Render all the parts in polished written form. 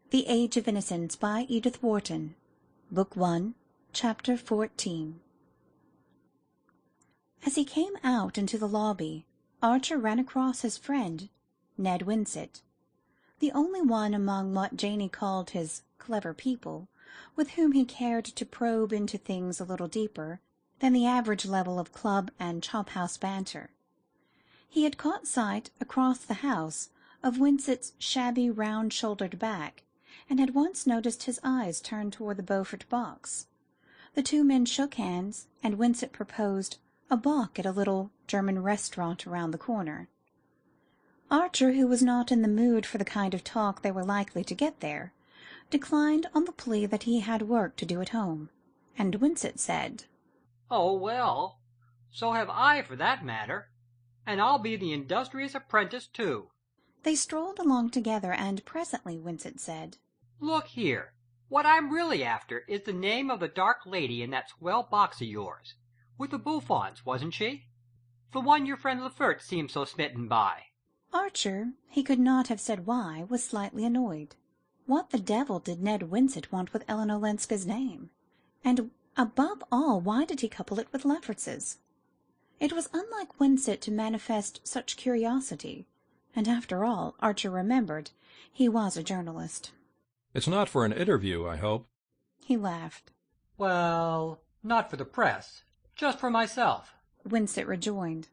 The Age of Innocence by Edith Wharton. Book 1, Chapter 14. As he came out into the lobby, Archer ran across his friend, Ned Winsett, the only one among what Janey called his clever people, with whom he cared to probe into things a little deeper than the average level of club and chop-house banter. He had caught sight, across the house, of Winsett's shabby round-shouldered back, and had once noticed his eyes turned toward the Beaufort box. The two men shook hands, and Winsett proposed a bock at a little German restaurant around the corner. Archer, who was not in the mood for the kind of talk they were likely to get there, declined on the plea that he had work to do at home, and Winsett said, "Oh, well, so have I, for that matter, and I'll be the industrious apprentice, too." They strolled along together, and presently Winsett said, "Look here, what I'm really after is the name of the dark lady in that swell box of yours, with the bouffants, wasn't she? The one your friend Lefert seemed so smitten by." Archer, he could not have said why, was slightly annoyed. What the devil did Ned Winsett want with Ellen Olenska's name? And, above all, why did he couple it with Lefferts's? It was unlike Winsett to manifest such curiosity, and after all, Archer remembered, he was a journalist. "It's not for an interview, I hope." He laughed. "Well, not for the press, just for myself," Winsett rejoined.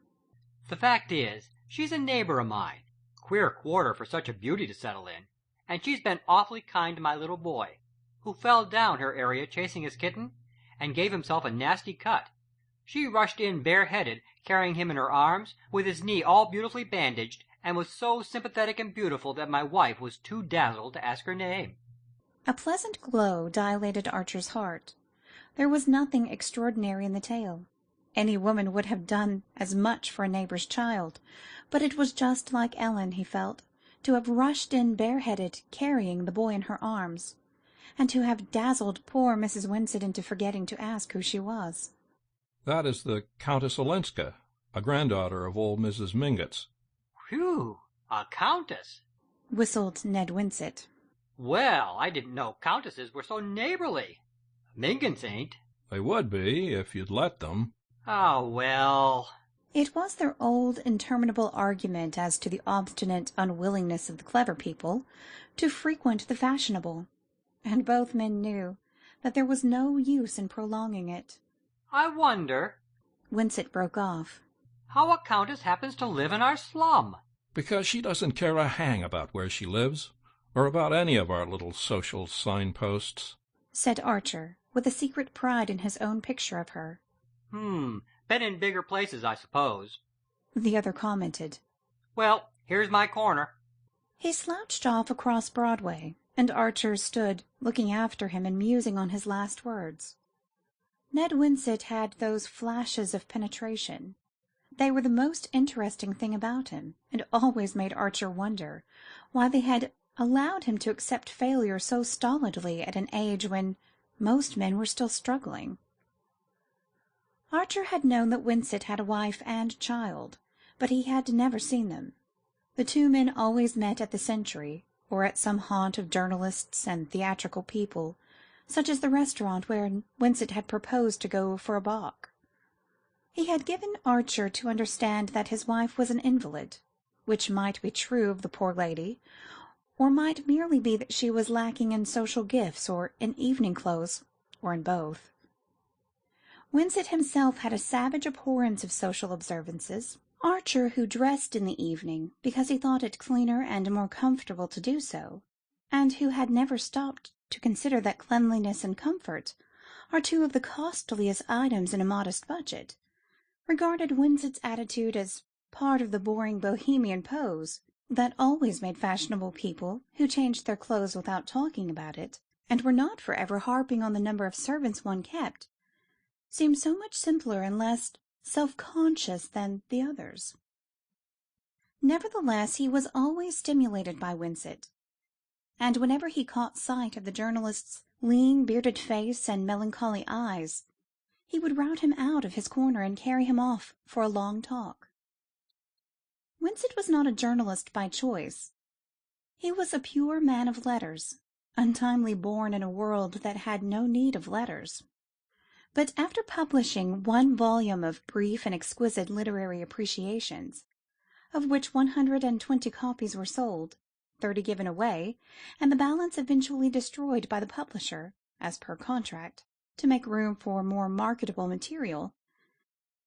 "The fact is, she's a neighbor of mine. Queer quarter for such a beauty to settle in, and she's been awfully kind to my little boy, who fell down her area chasing his kitten, and gave himself a nasty cut. She rushed in bareheaded, carrying him in her arms, with his knee all beautifully bandaged, and was so sympathetic and beautiful that my wife was too dazzled to ask her name." A pleasant glow dilated Archer's heart. There was nothing extraordinary in the tale. Any woman would have done as much for a neighbour's child, but it was just like Ellen, he felt, to have rushed in bareheaded, carrying the boy in her arms, and to have dazzled poor Mrs. Winsett into forgetting to ask who she was. "That is the Countess Olenska, a granddaughter of old Mrs. Mingott's." "Whew, a countess!" whistled Ned Winsett. "Well, I didn't know countesses were so neighborly. Mingotts ain't." "They would be, if you'd let them." "Oh, well—" It was their old interminable argument as to the obstinate unwillingness of the clever people to frequent the fashionable, and both men knew that there was no use in prolonging it. "I wonder," Winsett broke off, "how a countess happens to live in our slum." "Because she doesn't care a hang about where she lives, or about any of our little social signposts," said Archer, with a secret pride in his own picture of her. Been in bigger places, I suppose," the other commented. "Well, here's my corner." He slouched off across Broadway, and Archer stood looking after him and musing on his last words. Ned Winsett had those flashes of penetration. They were the most interesting thing about him, and always made Archer wonder why they had allowed him to accept failure so stolidly at an age when most men were still struggling. Archer had known that Winsett had a wife and child, but he had never seen them. The two men always met at the Century, or at some haunt of journalists and theatrical people, such as the restaurant where Winsett had proposed to go for a bock. He had given Archer to understand that his wife was an invalid, which might be true of the poor lady, or might merely be that she was lacking in social gifts, or in evening clothes, or in both. Winsett himself had a savage abhorrence of social observances. Archer, who dressed in the evening because he thought it cleaner and more comfortable to do so, and who had never stopped to consider that cleanliness and comfort are two of the costliest items in a modest budget, regarded Winsett's attitude as part of the boring bohemian pose that always made fashionable people, who changed their clothes without talking about it, and were not for ever harping on the number of servants one kept, seem so much simpler and less self-conscious than the others. Nevertheless, he was always stimulated by Winsett, and whenever he caught sight of the journalist's lean, bearded face and melancholy eyes, he would rout him out of his corner and carry him off for a long talk. Winsett was not a journalist by choice. He was a pure man of letters, untimely born in a world that had no need of letters. But after publishing one volume of brief and exquisite literary appreciations, of which 120 copies were sold, 30 given away, and the balance eventually destroyed by the publisher, as per contract, to make room for more marketable material,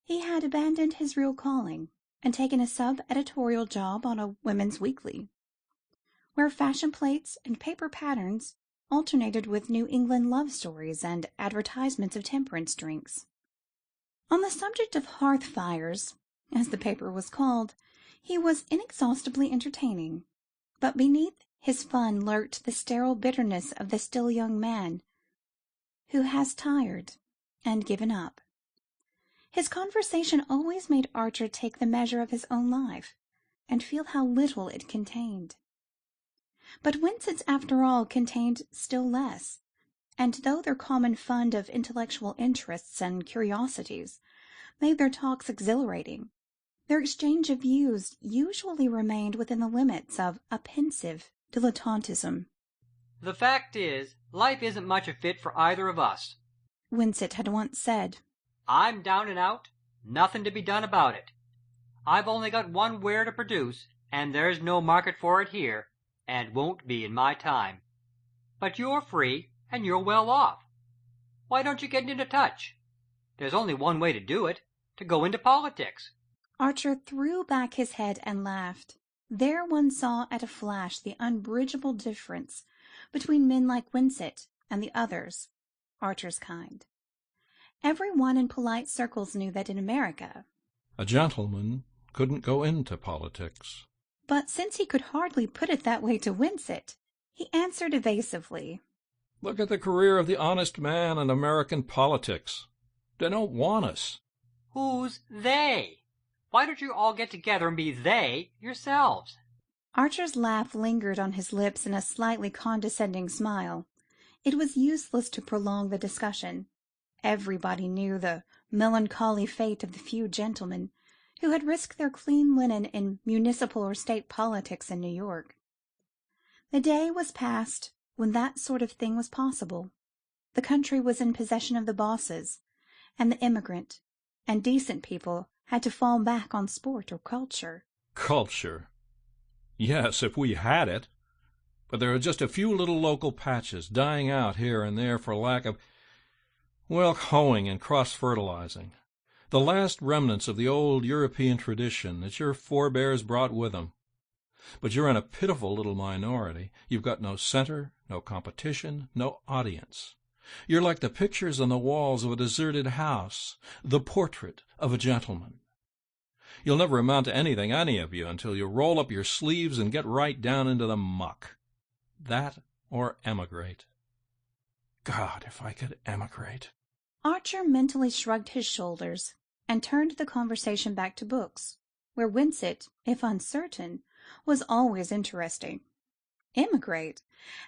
he had abandoned his real calling and taken a sub-editorial job on a women's weekly, where fashion plates and paper patterns alternated with New England love stories and advertisements of temperance drinks. On the subject of hearth fires, as the paper was called, he was inexhaustibly entertaining, but beneath his fun lurked the sterile bitterness of the still young man who has tired and given up. His conversation always made Archer take the measure of his own life, and feel how little it contained. But Winsett's, after all, contained still less, and though their common fund of intellectual interests and curiosities made their talks exhilarating, their exchange of views usually remained within the limits of a pensive dilettantism. "The fact is, life isn't much a fit for either of us," Winsett had once said. "I'm down and out, nothing to be done about it. I've only got one ware to produce, and there's no market for it here, and won't be in my time. But you're free, and you're well off. Why don't you get into touch? There's only one way to do it, to go into politics." Archer threw back his head and laughed. There one saw at a flash the unbridgeable difference between men like Winsett and the others, Archer's kind. Every one in polite circles knew that in America a gentleman couldn't go into politics. But since he could hardly put it that way to Winsett, he answered evasively. Look at the career of the honest man in American politics. They don't want us. "Who's they? Why don't you all get together and be they yourselves?" Archer's laugh lingered on his lips in a slightly condescending smile. It was useless to prolong the discussion. Everybody knew the melancholy fate of the few gentlemen who had risked their clean linen in municipal or state politics in New York. The day was past when that sort of thing was possible. The country was in possession of the bosses, and the immigrant and decent people had to fall back on sport or culture. Culture? Yes, if we had it. But there are just a few little local patches dying out here and there for lack of, well, hoeing and cross-fertilizing. The last remnants of the old European tradition that your forebears brought with them. But you're in a pitiful little minority. You've got no center, no competition, no audience. You're like the pictures on the walls of a deserted house, the portrait of a gentleman. You'll never amount to anything, any of you, until you roll up your sleeves and get right down into the muck. That or emigrate. God, if I could emigrate. Archer mentally shrugged his shoulders and turned the conversation back to books, where Winsett, if uncertain, was always interesting. Emigrate?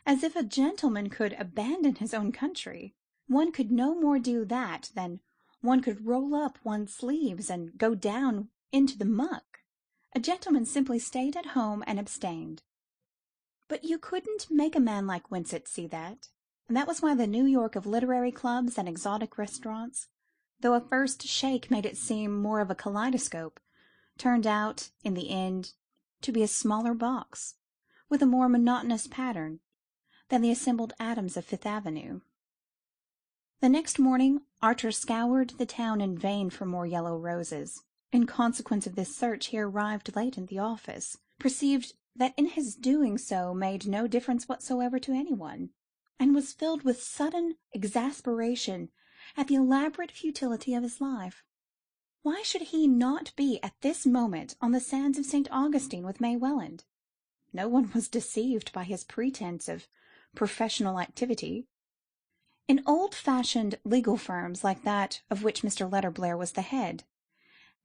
As if a gentleman could abandon his own country. One could no more do that than one could roll up one's sleeves and go down into the muck. A gentleman simply stayed at home and abstained. But you couldn't make a man like Winsett see that, and that was why the New York of literary clubs and exotic restaurants, though a first shake made it seem more of a kaleidoscope, turned out, in the end, to be a smaller box, with a more monotonous pattern, than the assembled atoms of Fifth Avenue. The next morning Archer scoured the town in vain for more yellow roses. In consequence of this search he arrived late at the office, perceived that in his doing so made no difference whatsoever to anyone, and was filled with sudden exasperation at the elaborate futility of his life. Why should he not be at this moment on the sands of St. Augustine with May Welland? No one was deceived by his pretence of professional activity. In old-fashioned legal firms like that of which Mr. Letterblair was the head,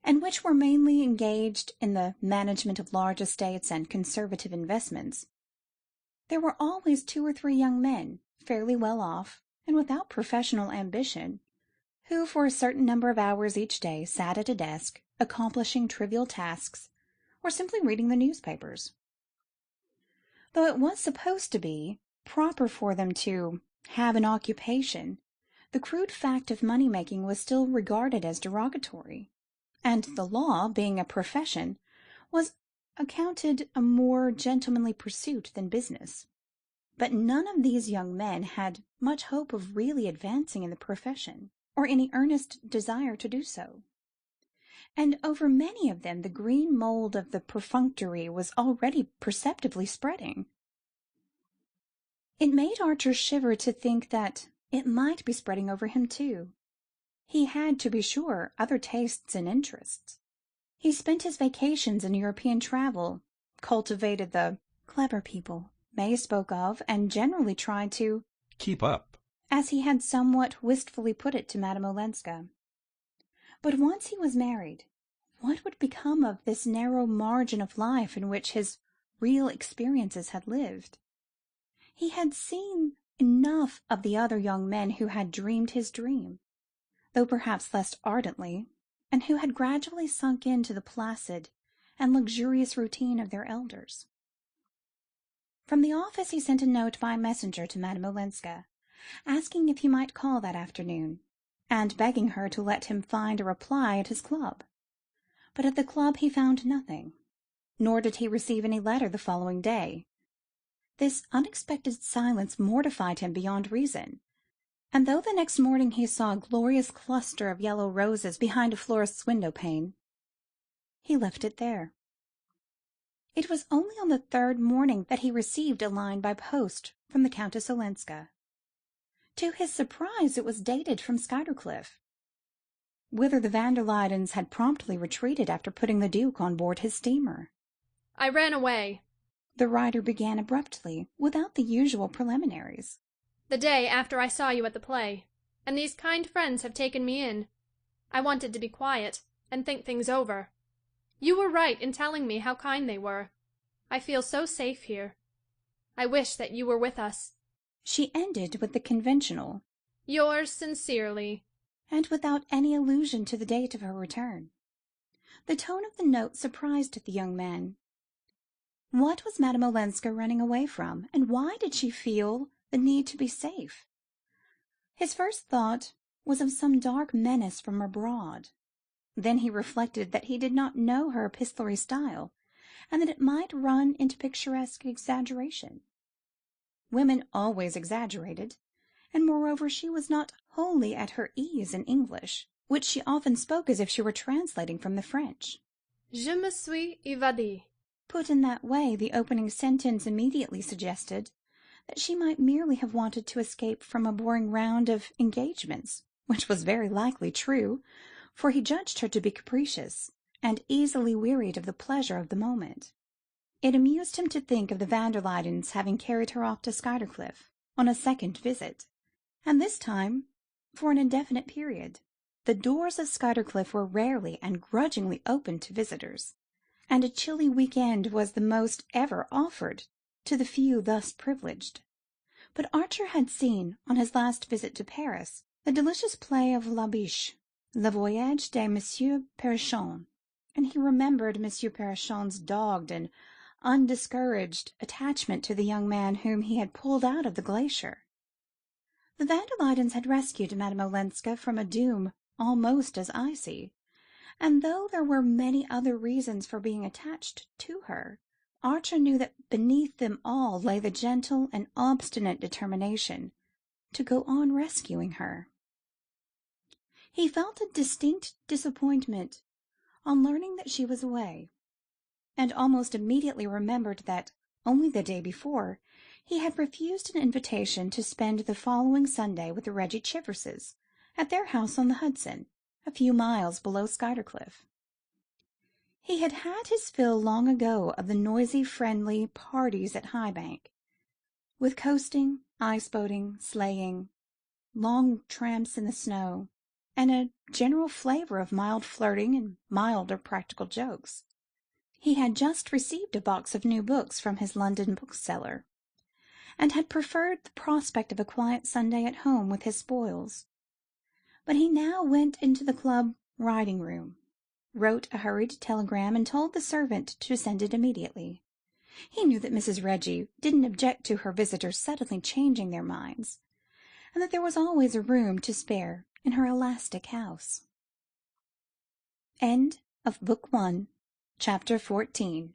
and which were mainly engaged in the management of large estates and conservative investments, there were always 2 or 3 young men, fairly well off and without professional ambition, who for a certain number of hours each day sat at a desk, accomplishing trivial tasks, or simply reading the newspapers. Though it was supposed to be, proper for them to have an occupation, the crude fact of money-making was still regarded as derogatory, and the law, being a profession, was accounted a more gentlemanly pursuit than business. But none of these young men had much hope of really advancing in the profession, or any earnest desire to do so. And over many of them the green mould of the perfunctory was already perceptibly spreading. It made Archer shiver to think that it might be spreading over him too. He had, to be sure, other tastes and interests. He spent his vacations in European travel, cultivated the clever people May spoke of, and generally tried to keep up, as he had somewhat wistfully put it to Madame Olenska. But once he was married, what would become of this narrow margin of life in which his real experiences had lived? He had seen enough of the other young men who had dreamed his dream, though perhaps less ardently, and who had gradually sunk into the placid and luxurious routine of their elders. From the office he sent a note by messenger to Madame Olenska, asking if he might call that afternoon, and begging her to let him find a reply at his club. But at the club he found nothing, nor did he receive any letter the following day. This unexpected silence mortified him beyond reason, and though the next morning he saw a glorious cluster of yellow roses behind a florist's window-pane, he left it there. It was only on the third morning that he received a line by post from the Countess Olenska. To his surprise it was dated from Skuytercliff, whither the Van der Luydens had promptly retreated after putting the Duke on board his steamer. I ran away, the writer began abruptly, without the usual preliminaries, the day after I saw you at the play, and these kind friends have taken me in. I wanted to be quiet, and think things over. You were right in telling me how kind they were. I feel so safe here. I wish that you were with us. She ended with the conventional, Yours sincerely, and without any allusion to the date of her return. The tone of the note surprised the young man. What was Madame Olenska running away from, and why did she feel the need to be safe? His first thought was of some dark menace from abroad. Then he reflected that he did not know her epistolary style, and that it might run into picturesque exaggeration. Women always exaggerated, and moreover she was not wholly at her ease in English, which she often spoke as if she were translating from the French. Je me suis évadée. Put in that way, the opening sentence immediately suggested that she might merely have wanted to escape from a boring round of engagements, which was very likely true, for he judged her to be capricious, and easily wearied of the pleasure of the moment. It amused him to think of the Van der Luydens having carried her off to Skuytercliff on a second visit, and this time for an indefinite period. The doors of Skuytercliff were rarely and grudgingly opened to visitors, and a chilly week-end was the most ever offered to the few thus privileged. But Archer had seen, on his last visit to Paris, the delicious play of La Biche, Le Voyage de Monsieur Perrichon, and he remembered Monsieur Perrichon's dogged and undiscouraged attachment to the young man whom he had pulled out of the glacier. The Van der Luydens had rescued Madame Olenska from a doom almost as icy, and though there were many other reasons for being attached to her, Archer knew that beneath them all lay the gentle and obstinate determination to go on rescuing her. He felt a distinct disappointment on learning that she was away, and almost immediately remembered that only the day before he had refused an invitation to spend the following Sunday with the Reggie Chiverses at their house on the Hudson, a few miles below Skuytercliff. He had had his fill long ago of the noisy, friendly parties at High Bank, with coasting, ice-boating, sleighing, long tramps in the snow, and a general flavour of mild flirting and milder practical jokes. He had just received a box of new books from his London bookseller, and had preferred the prospect of a quiet Sunday at home with his spoils. But he now went into the club writing-room, wrote a hurried telegram, and told the servant to send it immediately. He knew that Mrs. Reggie didn't object to her visitors suddenly changing their minds, and that there was always a room to spare in her elastic house. End of Book 1, Chapter 14.